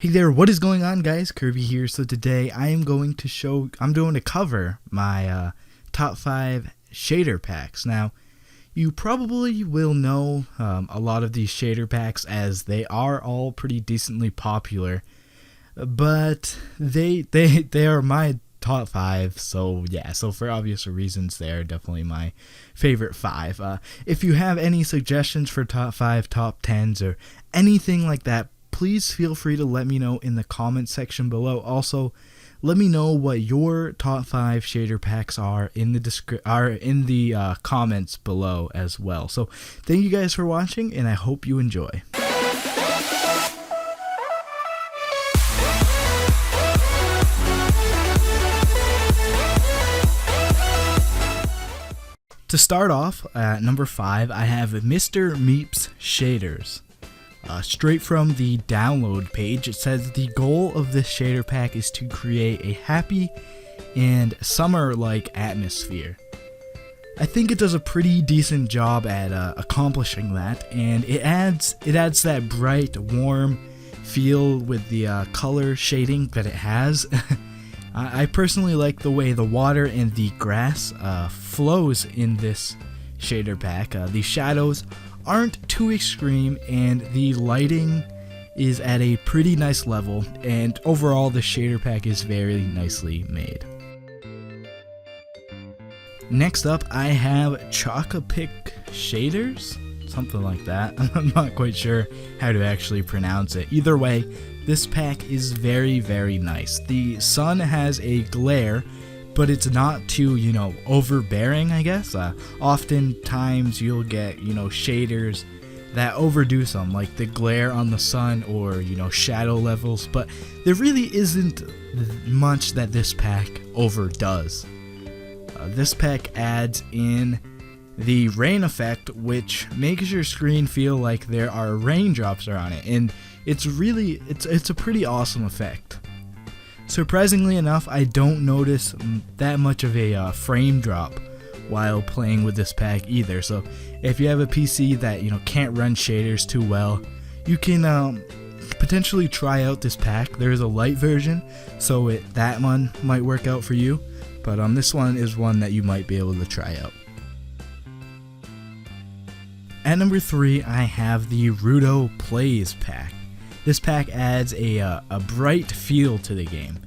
Hey there, what is going on, guys? Kirby here. So today I'm going to cover my top 5 shader packs. Now, you probably will know a lot of these shader packs as they are all pretty decently popular, but they are my top 5. So yeah, so for obvious reasons, they are definitely my favorite 5. If you have any suggestions for top 5, top 10s, or anything like that, please feel free to let me know in the comment section below. Also, let me know what your top 5 shader packs are in the comments below as well. So thank you guys for watching, and I hope you enjoy. To start off, at number 5, I have MrMeepz shaders. Straight from the download page, it says the goal of this shader pack is to create a happy and summer-like atmosphere. I think it does a pretty decent job at accomplishing that, and it adds that bright, warm feel with the color shading that it has. I personally like the way the water and the grass flows in this shader pack. The shadows aren't too extreme, and the lighting is at a pretty nice level, and overall the shader pack is very nicely made. Next up, I have Chalkepic shaders, something like that. I'm not quite sure how to actually pronounce it. Either way, this pack is very, very nice. The sun has a glare, but it's not too, overbearing, I guess. Oftentimes you'll get, shaders that overdo some, like the glare on the sun or, shadow levels, but there really isn't much that this pack overdoes. This pack adds in the rain effect, which makes your screen feel like there are raindrops on it, and it's a pretty awesome effect. Surprisingly enough, I don't notice that much of a frame drop while playing with this pack either. So if you have a PC that can't run shaders too well, you can potentially try out this pack. There's a light version, so that one might work out for you, but this one is one that you might be able to try out. At number 3, I have the Rudo Plays pack. This pack adds a bright feel to the game.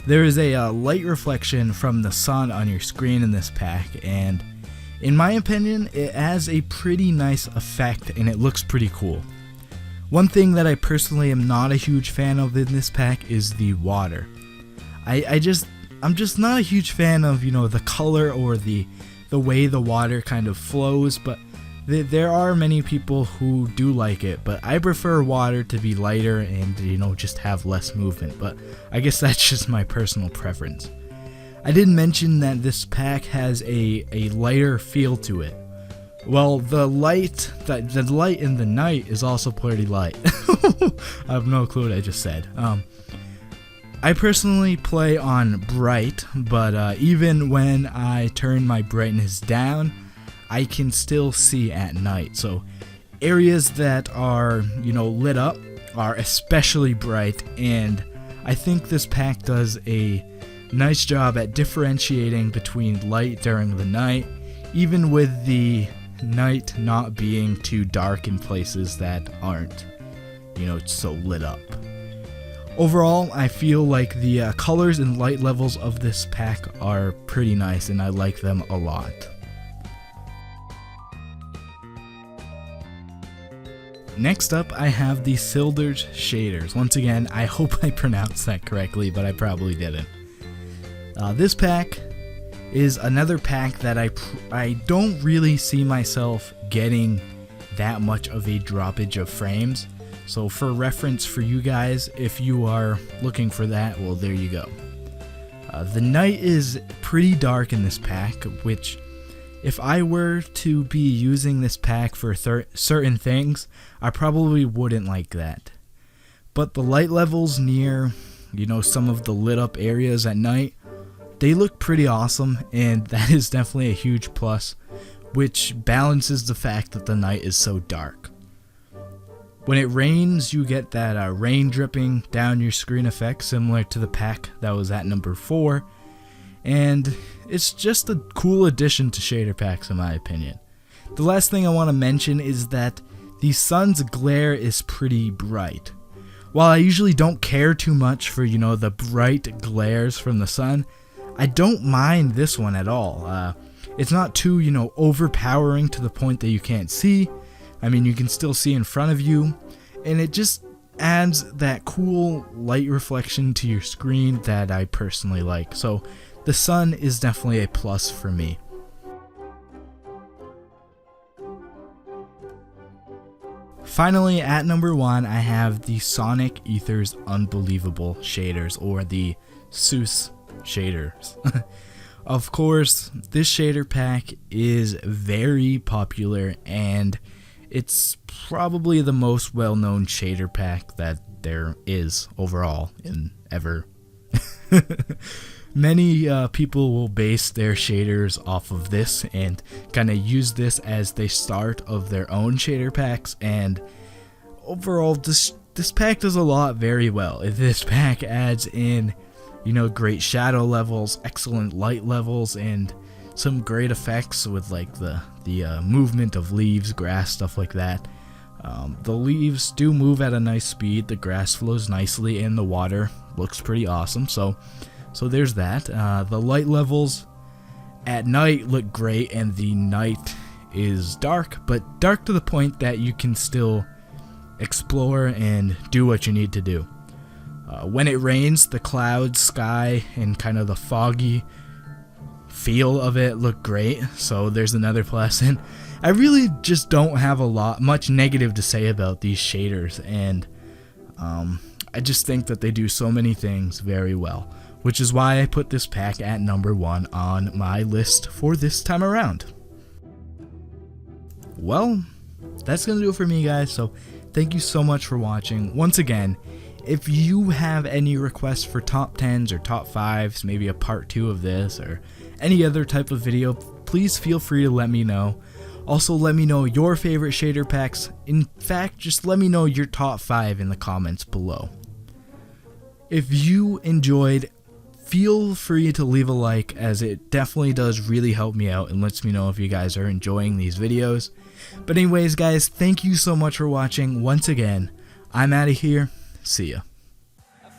There is a light reflection from the sun on your screen in this pack, and in my opinion, it has a pretty nice effect and it looks pretty cool. One thing that I personally am not a huge fan of in this pack is the water. I'm just not a huge fan of the color or the way the water kind of flows, but there are many people who do like it, but I prefer water to be lighter and just have less movement, but I guess that's just my personal preference. I did mention that this pack has a lighter feel to it. Well, the light in the night is also pretty light. I have no clue what I just said. I personally play on bright, but even when I turn my brightness down, I can still see at night. So areas that are, lit up are especially bright, and I think this pack does a nice job at differentiating between light during the night, even with the night not being too dark in places that aren't, so lit up. Overall, I feel like the colors and light levels of this pack are pretty nice, and I like them a lot. Next up, I have the Sildur shaders. Once again, I hope I pronounced that correctly, but I probably didn't. This pack is another pack that I don't really see myself getting that much of a droppage of frames. So for reference for you guys, if you are looking for that, well, there you go. The night is pretty dark in this pack, which if I were to be using this pack for certain things, I probably wouldn't like that. But the light levels near, some of the lit up areas at night, they look pretty awesome, and that is definitely a huge plus, which balances the fact that the night is so dark. When it rains, you get that rain dripping down your screen effect, similar to the pack that was at number 4. And it's just a cool addition to shader packs in my opinion. The last thing I want to mention is that the sun's glare is pretty bright. While I usually don't care too much for, the bright glares from the sun, I don't mind this one at all. It's not too, overpowering to the point that you can't see. I mean, you can still see in front of you, and it just adds that cool light reflection to your screen that I personally like. So the sun is definitely a plus for me. Finally, at number 1, I have the Sonic Ether's Unbelievable shaders, or the SEUS shaders. Of course, this shader pack is very popular, and it's probably the most well-known shader pack that there is overall in ever. Many people will base their shaders off of this and kind of use this as the start of their own shader packs, and overall this pack does a lot very well. This pack adds in, great shadow levels, excellent light levels, and some great effects with like the movement of leaves, grass, stuff like that. The leaves do move at a nice speed, the grass flows nicely, and the water looks pretty awesome. So there's that. The light levels at night look great, and the night is dark, but dark to the point that you can still explore and do what you need to do. When it rains, the clouds, sky, and kind of the foggy feel of it look great, so there's another plus. And I really just don't have much negative to say about these shaders, and I just think that they do so many things very well, which is why I put this pack at number 1 on my list for this time around. Well, that's gonna do it for me, guys, so thank you so much for watching. Once again, if you have any requests for top 10s or top 5s, maybe a part 2 of this or any other type of video, please feel free to let me know. Also, let me know your favorite shader packs. In fact, just let me know your top 5 in the comments below. If you enjoyed, feel free to leave a like, as it definitely does really help me out and lets me know if you guys are enjoying these videos. But anyways, guys, thank you so much for watching. Once again, I'm out of here. See ya.